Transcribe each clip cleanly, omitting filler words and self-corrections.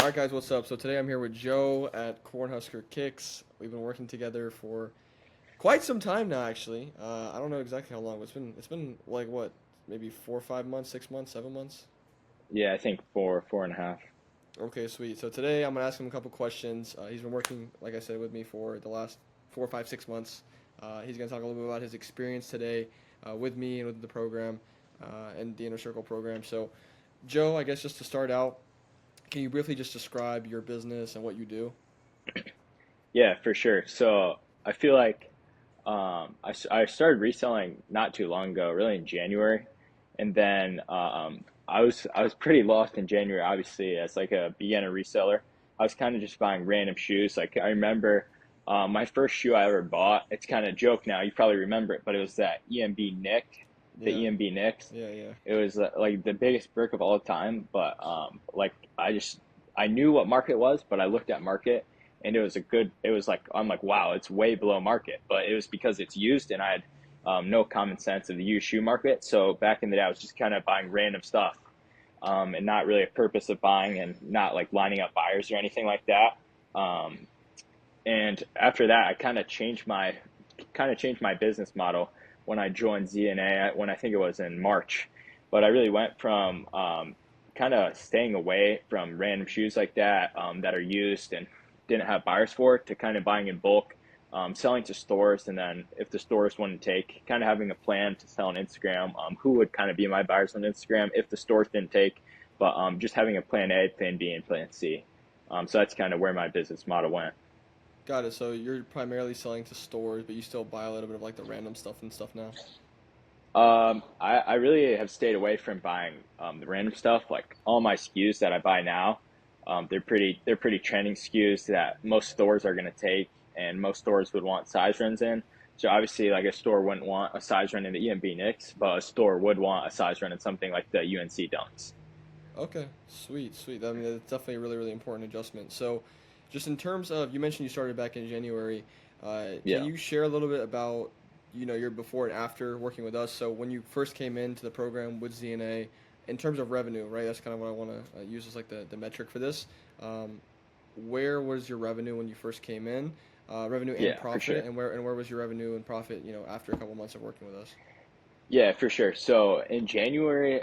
Alright guys, what's up? So today I'm here with Joe at Cornhusker Kicks. We've been working together for quite some time now actually. I don't know exactly how long, but it's been like what, maybe 4 or 5 months, 6 months, 7 months? Yeah, I think four and a half. Okay, sweet. So today I'm gonna ask him a couple questions. He's been working, like I said, with me for the last 4, 5, 6 months. He's gonna talk a little bit about his experience today with me and with the program and the Inner Circle program. So Joe, I guess just to start out, can you briefly just describe your business and what you do? Yeah, for sure. So I feel like I started reselling not too long ago, really in January, and then I was pretty lost in January, obviously as like a beginner reseller. I was kind of just buying random shoes. Like I remember my first shoe I ever bought. It's kind of a joke now. You probably remember it, but it was that EMB Nick, the Yeah, EMB Nicks. yeah, yeah. It was like the biggest brick of all time, but like I knew what market was, but I looked at market and it was like I'm like wow, it's way below market, but it was because it's used and I had no common sense of the used shoe market. So back in the day, I was just kind of buying random stuff and not really a purpose of buying and not like lining up buyers or anything like that. Um, and after that, I kind of changed my business model when I joined ZNA when I think it was in March. But I really went from kind of staying away from random shoes like that that are used and didn't have buyers for to kind of buying in bulk, selling to stores, and then if the stores wouldn't take, kind of having a plan to sell on Instagram. Who would kind of be my buyers on Instagram if the stores didn't take, but just having a plan A, plan B, and plan C. So that's kind of where my business model went. Got it. So you're primarily selling to stores, but you still buy a little bit of like the random stuff and stuff now. I really have stayed away from buying the random stuff. Like all my SKUs that I buy now, they're pretty trending SKUs that most stores are gonna take, and most stores would want size runs in. So obviously, like a store wouldn't want a size run in the EMB Knicks, but a store would want a size run in something like the UNC Dunks. Okay, sweet, sweet. I mean, that's definitely a really, really important adjustment. So, just in terms of, you mentioned you started back in January. Can Yeah, you share a little bit about, your before and after working with us? So, when you first came into the program with ZNA, in terms of revenue, right? That's kind of what I want to use as like the metric for this. Um, where was your revenue when you first came in? Revenue and yeah, for profit, sure. and where was your revenue and profit, after a couple months of working with us? Yeah, for sure. So in January,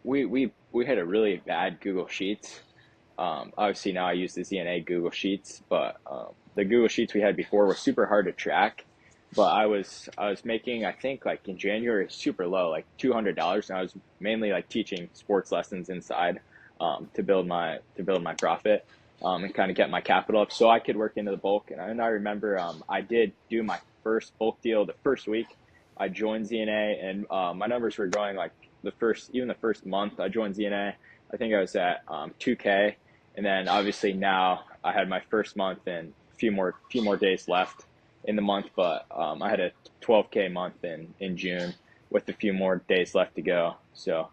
we had a really bad Google Sheets. Obviously now I use the ZNA Google Sheets, but the Google Sheets we had before were super hard to track. But I was making I think like in January super low, like $200, and I was mainly like teaching sports lessons inside to build my profit and kind of get my capital up so I could work into the bulk. And I remember I did do my first bulk deal the first week I joined ZNA, and my numbers were growing like even the first month I joined ZNA. I think I was at 2K, and then obviously now I had my first month and few more days left in the month, but I had a 12K month in June with a few more days left to go. So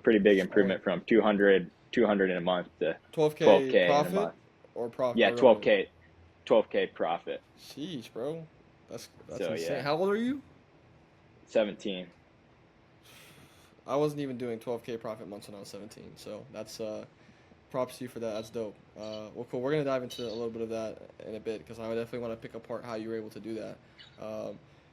pretty big Or improvement from 200 in a month to 12K 12K in a profit month. or profit Yeah, or revenue? 12K profit. Sheesh, bro. That's So insane. yeah, How old are you? 17. I wasn't even doing 12K profit months when I was 17. So that's props to you for that. That's dope. Well, cool. We're gonna dive into a little bit of that in a bit because I would definitely want to pick apart how you were able to do that.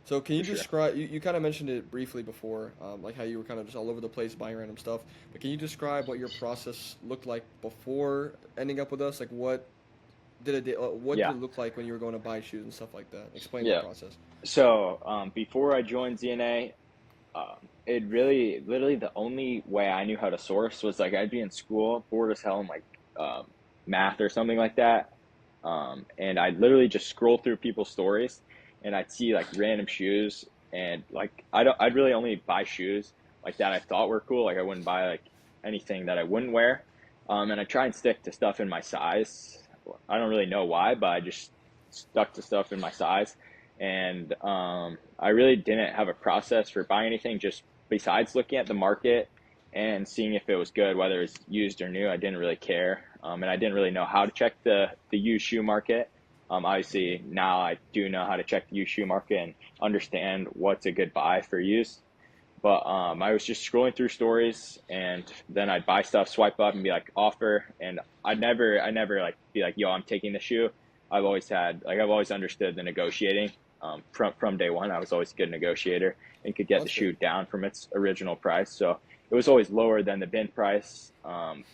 So can you For sure. describe? You kind of mentioned it briefly before, like how you were kind of just all over the place buying random stuff. But can you describe what your process looked like before ending up with us? Like what did Yeah. it look like when you were going to buy shoes and stuff like that? Explain that Yeah. process. So before I joined ZNA, it really, literally, the only way I knew how to source was like I'd be in school, bored as hell in like um, math or something like that, and I'd literally just scroll through people's stories, and I'd see like random shoes, and like I'd really only buy shoes like that I thought were cool. Like I wouldn't buy like anything that I wouldn't wear, and I try and stick to stuff in my size. I don't really know why, but I just stuck to stuff in my size, and I really didn't have a process for buying anything just besides looking at the market and seeing if it was good, whether it's used or new. I didn't really care, and I didn't really know how to check the used shoe market. Obviously, now I do know how to check the used shoe market and understand what's a good buy for used. But I was just scrolling through stories, and then I'd buy stuff, swipe up, and be like offer, and I never like be like, yo, I'm taking the shoe. I've always understood the negotiating. From day one, I was always a good negotiator and could Well, get the that's good. shoe down from its original price. So it was always lower than the bin price.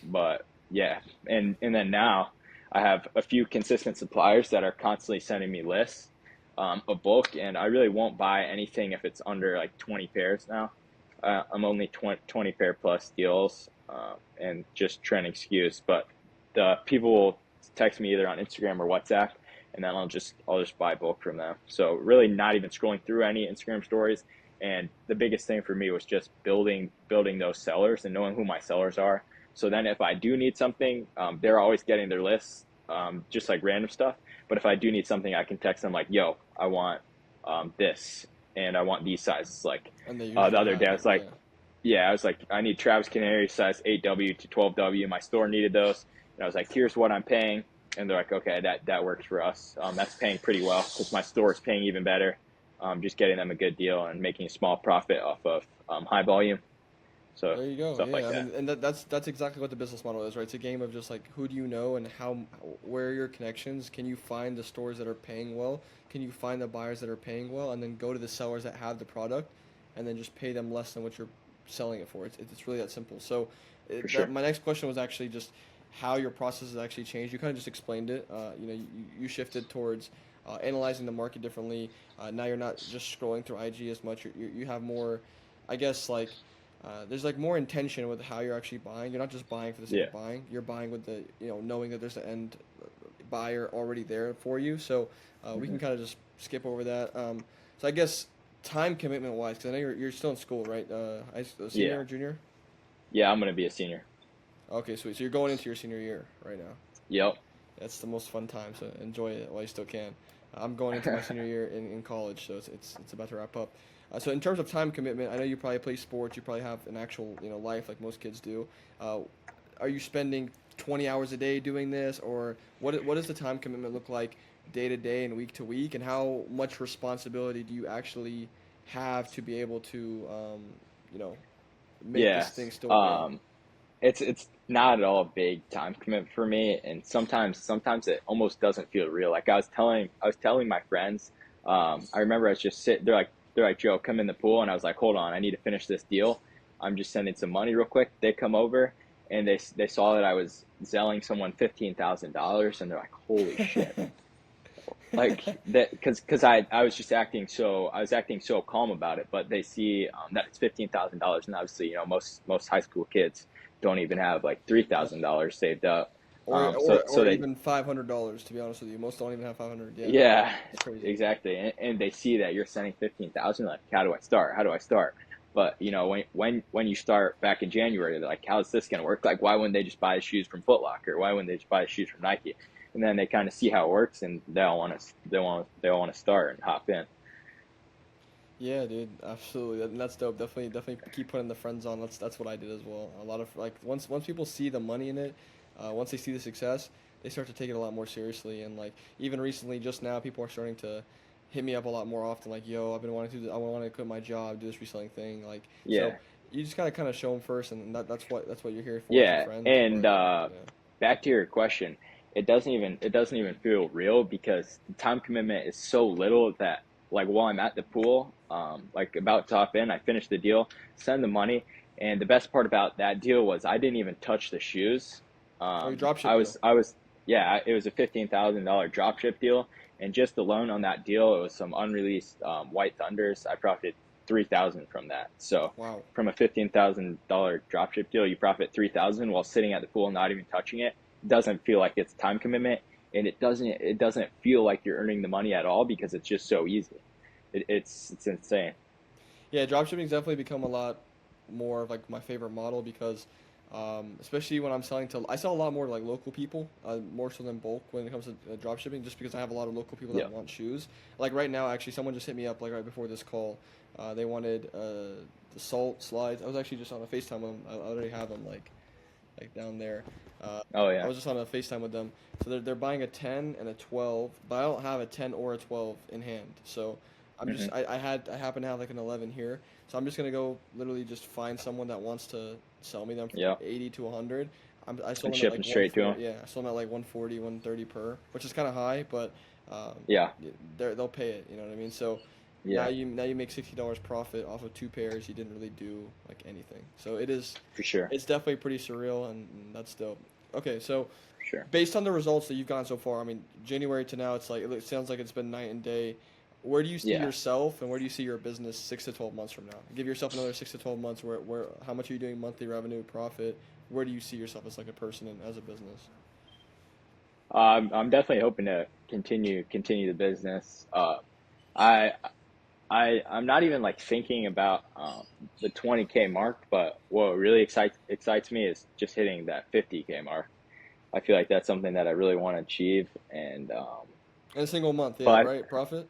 But yeah, and then now I have a few consistent suppliers that are constantly sending me lists of bulk, and I really won't buy anything if it's under like 20 pairs now. I'm only 20 pair plus deals and just trending SKUs, but the people will text me either on Instagram or WhatsApp, and then I'll just buy bulk from them. So really not even scrolling through any Instagram stories. And the biggest thing for me was just building those sellers and knowing who my sellers are. So then if I do need something, they're always getting their lists, just like random stuff. But if I do need something, I can text them like, yo, I want this, and I want these sizes. Like And they the usually other day, have I it. was like, Yeah. yeah, I was like, I need Travis Canary size 8W to 12W. My store needed those. And I was like, here's what I'm paying. And they're like, okay, that works for us. That's paying pretty well because my store is paying even better. Just getting them a good deal and making a small profit off of high volume. So There you go. stuff like Yeah, I that. mean, and that's exactly what the business model is, right? It's a game of just like who do you know and how where are your connections? Can you find the stores that are paying well? Can you find the buyers that are paying well, and then go to the sellers that have the product, and then just pay them less than what you're selling it for. It's really that simple. So, For sure. my next question was actually just how your process has actually changed. You kind of just explained it. You shifted towards analyzing the market differently. Now you're not just scrolling through IG as much. You have more, I guess, like there's like more intention with how you're actually buying. You're not just buying for the sake Yeah. of buying. You're buying with the knowing that there's an end buyer already there for you. So we hmm can kind of just skip over that. So I guess time commitment wise, because I know you're still in school, right? Senior Yeah. or junior? Yeah. I'm gonna be a senior. Okay, sweet. So you're going into your senior year right now. Yep. That's the most fun time, so enjoy it while you still can. I'm going into my senior year in college, so it's about to wrap up. So in terms of time commitment, I know you probably play sports. You probably have an actual life like most kids do. Uh, are you spending 20 hours a day doing this, or what does the time commitment look like day to day and week to week, and how much responsibility do you actually have to be able to you know make Yeah. this thing still good? Um, it's not at all a big time commitment for me, and sometimes it almost doesn't feel real. Like I was telling my friends, I remember I was just sit they're like Joe, come in the pool, and I was like, hold on, I need to finish this deal. I'm just sending some money real quick. They come over, and they saw that I was selling someone $15,000, and they're like, holy shit. Like that, because I was acting so calm about it, but they see that it's $15,000, and obviously most high school kids don't even have like Yeah. $3,000 saved up. Or, So or, so or they even $500, to be honest with you. Most don't even have 500. Yeah, yeah, it's crazy. exactly, and they see that you're sending 15,000, like how do I start? How do I start? But when you start back in January, they're like, how's this gonna work? Like, why wouldn't they just buy shoes from Foot Locker? Why wouldn't they just buy shoes from Nike? And then they kind of see how it works, and they all want to start and hop in. Yeah, dude, absolutely. That's dope. Definitely keep putting the friends on. That's what I did as well. A lot of like once people see the money in it, once they see the success, they start to take it a lot more seriously. And like even recently, just now, people are starting to hit me up a lot more often. Like, yo, I've been wanting to do. I want to quit my job, do this reselling thing. Like, so Yeah, you just gotta kind of show them first, and that's what you're here for as your yeah, friends. and But yeah, back to your question, it doesn't even feel real because the time commitment is so little that like while I'm at the pool, like about to hop in, I finish the deal, send the money, and the best part about that deal was I didn't even touch the shoes. or you drop I ship deal. was I was yeah, it was a $15,000 drop ship deal, and just alone on that deal, it was some unreleased White Thunders. I profited 3,000 from that. So Wow. from a $15,000 dropship deal, you profit 3,000 while sitting at the pool, not even touching it. Doesn't feel like it's time commitment, and it doesn't feel like you're earning the money at all because it's just so easy. It's insane. Yeah, dropshipping's definitely become a lot more of like my favorite model because, especially when I'm selling to, I sell a lot more to like local people, more so than bulk when it comes to dropshipping, just because I have a lot of local people that Yeah. want shoes. Like right now, actually, someone just hit me up like right before this call. They wanted the salt slides. I was actually just on a FaceTime with them. I already have them like down there. Oh I yeah. was just on a FaceTime with them. So they're buying a 10 and a 12, but I don't have a 10 or a 12 in hand. So Hmm. I happen to have like an 11 here, so I'm just gonna go literally just find someone that wants to sell me them for Yep. 80 to 100. I sold And them at ship like them straight to them. 140. Yeah, I sold them at like 140, 130 per, which is kind of high, but um, Yeah. they'll pay it. You know what I mean? So Yeah. now you make $60 profit off of two pairs. You didn't really do like anything. So For sure. it's definitely pretty surreal, and that's dope. Okay, so For sure. based on the results that you've gotten so far, I mean, January to now, it sounds like it's been night and day. Where do you see Yeah. yourself, and where do you see your business 6 to 12 months from now? Give yourself another 6 to 12 months. How much are you doing monthly revenue, profit? Where do you see yourself as like a person and as a business? I'm definitely hoping to continue the business. I I'm not even like thinking about the 20K mark, but what really excites me is just hitting that 50K mark. I feel like that's something that I really want to achieve, and In a single month, yeah, but right? Profit?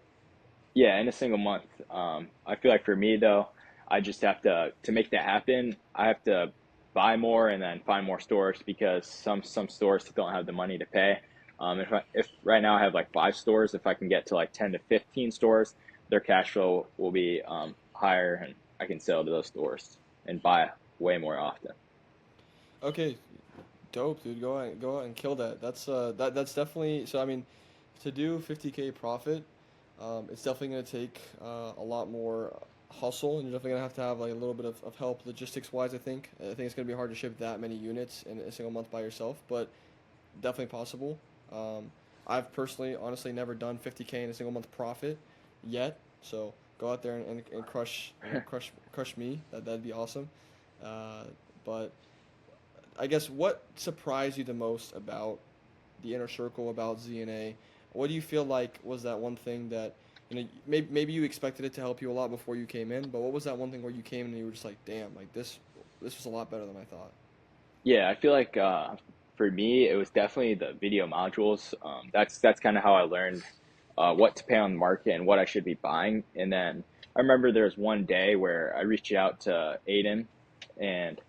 yeah, in a single month. I feel like for me though, I just have to make that happen. I have to buy more and then find more stores because some stores don't have the money to pay. If right now I have like 5 stores, if I can get to like 10 to 15 stores, their cash flow will be higher, and I can sell to those stores and buy way more often. Okay, dope, dude. Go out and kill that. That's definitely so. I mean, to do 50K profit, it's definitely gonna take a lot more hustle, and you're definitely gonna have to have like a little bit of help logistics wise. I think it's gonna be hard to ship that many units in a single month by yourself, but definitely possible. Um, I've personally, honestly, never done 50K in a single month profit yet. So go out there and crush, crush me. That'd be awesome. Uh, but I guess what surprised you the most about the inner circle, about ZNA? What do you feel like was that one thing that maybe you expected it to help you a lot before you came in, but what was that one thing where you came in and you were just like, damn, like this was a lot better than I thought. Yeah, I feel like for me, it was definitely the video modules. That's kind of how I learned what to pay on the market and what I should be buying. And then I remember there was one day where I reached out to Aiden, and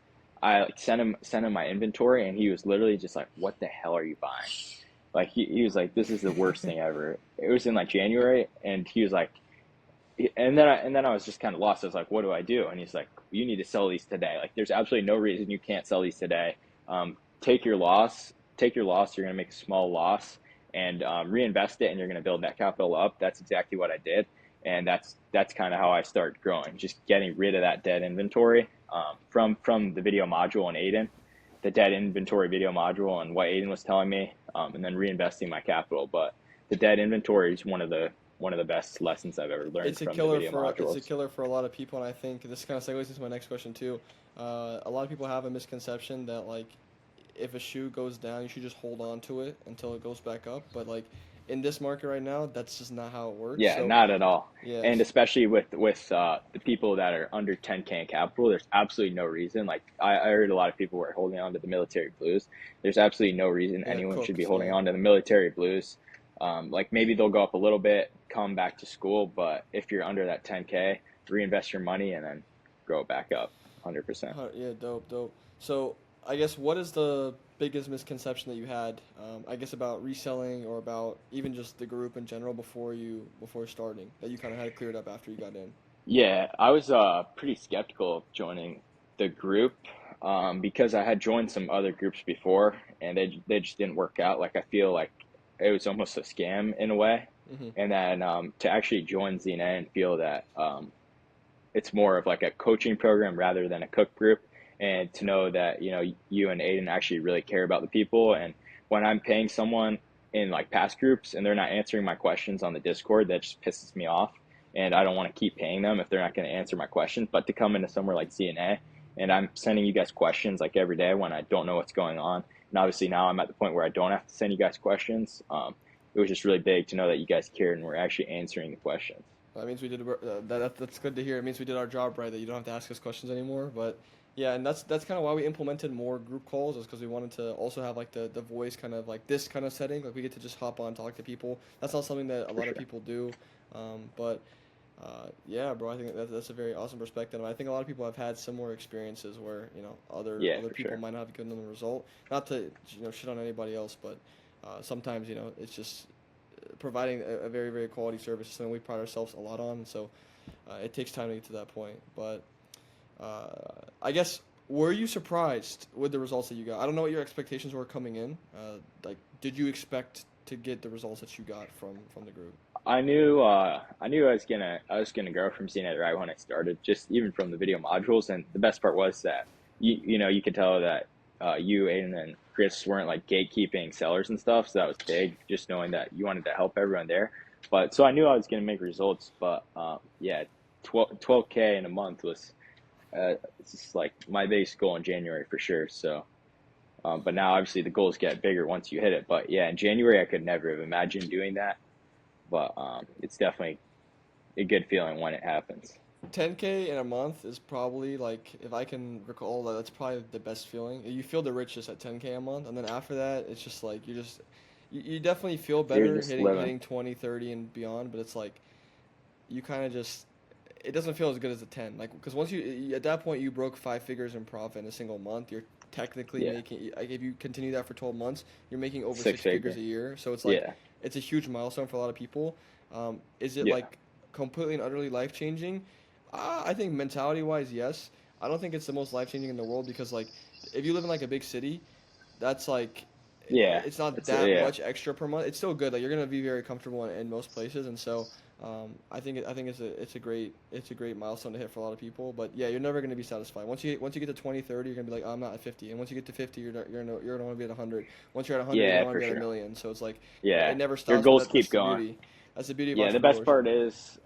I like sent him my inventory, and he was literally just like, "What the hell are you buying?" Like he was like, "This is the worst thing ever." It was in like January, and he was like, and then I was just kind of lost. I was like, what do I do? And he's like, you need to sell these today. Like, there's absolutely no reason you can't sell these today. Take your loss. Take your loss. You're gonna make a small loss and reinvest it, and you're gonna build that capital up. That's exactly what I did, and that's kind of how I started growing. Just getting rid of that dead inventory from the video module and Aiden, the dead inventory video module and what Aiden was telling me, and then reinvesting my capital. But the dead inventory is one of the best lessons I've ever learned from the video It's a modules. killer for a lot of people, and I think this kind of segues into my next question too. A lot of people have a misconception that like if a shoe goes down, you should just hold on to it until it goes back up. But like in this market right now, that's just not how it works. Yeah, So not at all. And yes, especially with the people that are under 10K in capital, there's absolutely no reason. Like I heard a lot of people were holding on to the military blues. There's absolutely no reason yeah, anyone should be cooks, holding yeah. on to the military blues. Like maybe they'll go up a little bit, come back to school, but if you're under that 10K, reinvest your money and then grow it back up 100%. Yeah, dope, dope. So I guess what is the biggest misconception that you had? I guess about reselling or about even just the group in general before starting that you kind of had cleared up after you got in. Yeah, I was pretty skeptical of joining the group because I had joined some other groups before and they just didn't work out. Like I feel like it was almost a scam in a way. Hmm. And then to actually join ZNA and feel that it's more of like a coaching program rather than a cook group, and to know that you and Aiden actually really care about the people. And when I'm paying someone in like past groups and they're not answering my questions on the Discord, that just pisses me off, and I don't want to keep paying them if they're not going to answer my questions. But to come into somewhere like ZNA and I'm sending you guys questions like every day when I don't know what's going on, and obviously now I'm at the point where I don't have to send you guys questions. It was just really big to know that you guys cared and were actually answering the questions. That means we did that's good to hear. It means we did our job right. That you don't have to ask us questions anymore. But yeah, and that's kind of why we implemented more group calls, is because we wanted to also have like the voice kind of like this kind of setting. Like we get to just hop on, talk to people. That's not something that a For lot of sure. people do. But yeah, bro, I think that's a very awesome perspective. And I think a lot of people have had similar experiences where Yeah, other for people sure. might not have gotten the result. Not to shit on anybody else, but sometimes it's just providing a very, very quality service is something we pride ourselves a lot on. So it takes time to get to that point. But I guess, were you surprised with the results that you got? I don't know what your expectations were coming in. Like, did you expect to get the results that you got from the group? I was gonna grow from seeing it right when I started, just even from the video modules. And the best part was that you could tell that you, Aiden, and Chris weren't like gatekeeping sellers and stuff. So that was big, just knowing that you wanted to help everyone there. But so I knew I was gonna make results. But yeah, 12K in a month was it's just like my biggest goal in January for sure. So. But now obviously the goals get bigger once you hit it. But yeah, in January I could never have imagined doing that. But it's definitely a good feeling when it happens. 10K in a month is probably, like, if I can recall, that's probably the best feeling. You feel the richest at 10K a month, and then after that, it's just like you definitely feel You're better just living. hitting 20, 30 and beyond, but it's like you kind of just, it doesn't feel as good as a 10. Like, because once at that point you broke 5 figures in profit in a single month, you're technically Yeah, making, like, if you continue that for 12 months, you're making over six 6 figures figure. a year. So it's like Yeah, it's a huge milestone for a lot of people. Is it yeah, like completely and utterly life changing? I think mentality wise, yes. I don't think it's the most life changing in the world, because like if you live in like a big city, that's like yeah. it's not It's that yeah, much extra per month. It's still good. Like, you're gonna be very comfortable in most places, and so I think it's a great milestone to hit for a lot of people. But yeah, you're never gonna be satisfied. Once you get to 20, 30, you're gonna be like, oh, I'm not at 50. And once you get to 50, you're gonna want to be at 100. Once you're at 100, you're gonna yeah, want to for be at a sure. million. So it's like Yeah, it never your stops. But goals that's keep the going. beauty. That's the beauty of Yeah, the best entrepreneurship. part is,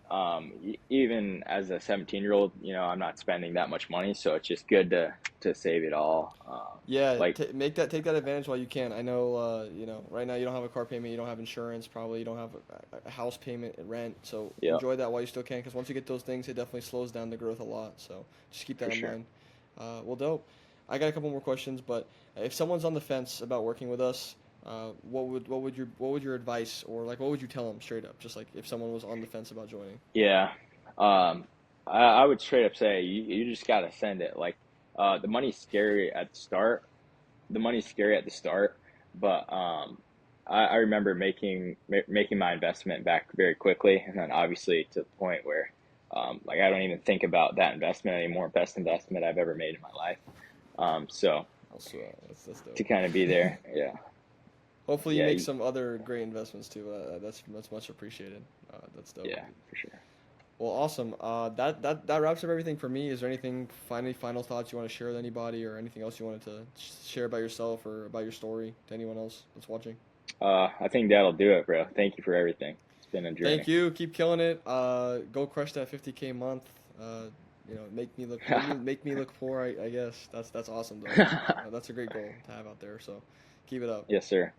even as a 17-year-old, I'm not spending that much money, so it's just good to save it all. Yeah, Like, take that advantage while you can. I know, right now you don't have a car payment, you don't have insurance, probably you don't have a house payment, rent. So yeah, enjoy that while you still can, because once you get those things, it definitely slows down the growth a lot. So just keep that for in sure. mind. Well, dope. I got a couple more questions, but if someone's on the fence about working with us, what would your advice, or like what would you tell them straight up? Just like if someone was on the fence about joining. Yeah. Um, I would straight up say you just gotta send it. Like, the money's scary at the start. The money's scary at the start, but I remember making my investment back very quickly, and then obviously to the point where like I don't even think about that investment anymore. Best investment I've ever made in my life. So Also, that's to dope. kind of be there, yeah, Hopefully you yeah, make some other great investments too. That's much appreciated. That's dope. yeah, for sure. Well, awesome. That wraps up everything for me. Is there anything, final thoughts you want to share with anybody, or anything else you wanted to share about yourself or about your story to anyone else that's watching? I think that'll do it, bro. Thank you for everything. It's been a Thank journey. you. Keep killing it. Go crush that 50K month. Make me look poor. I guess that's awesome though. That's a great goal to have out there. So keep it up. Yes, sir.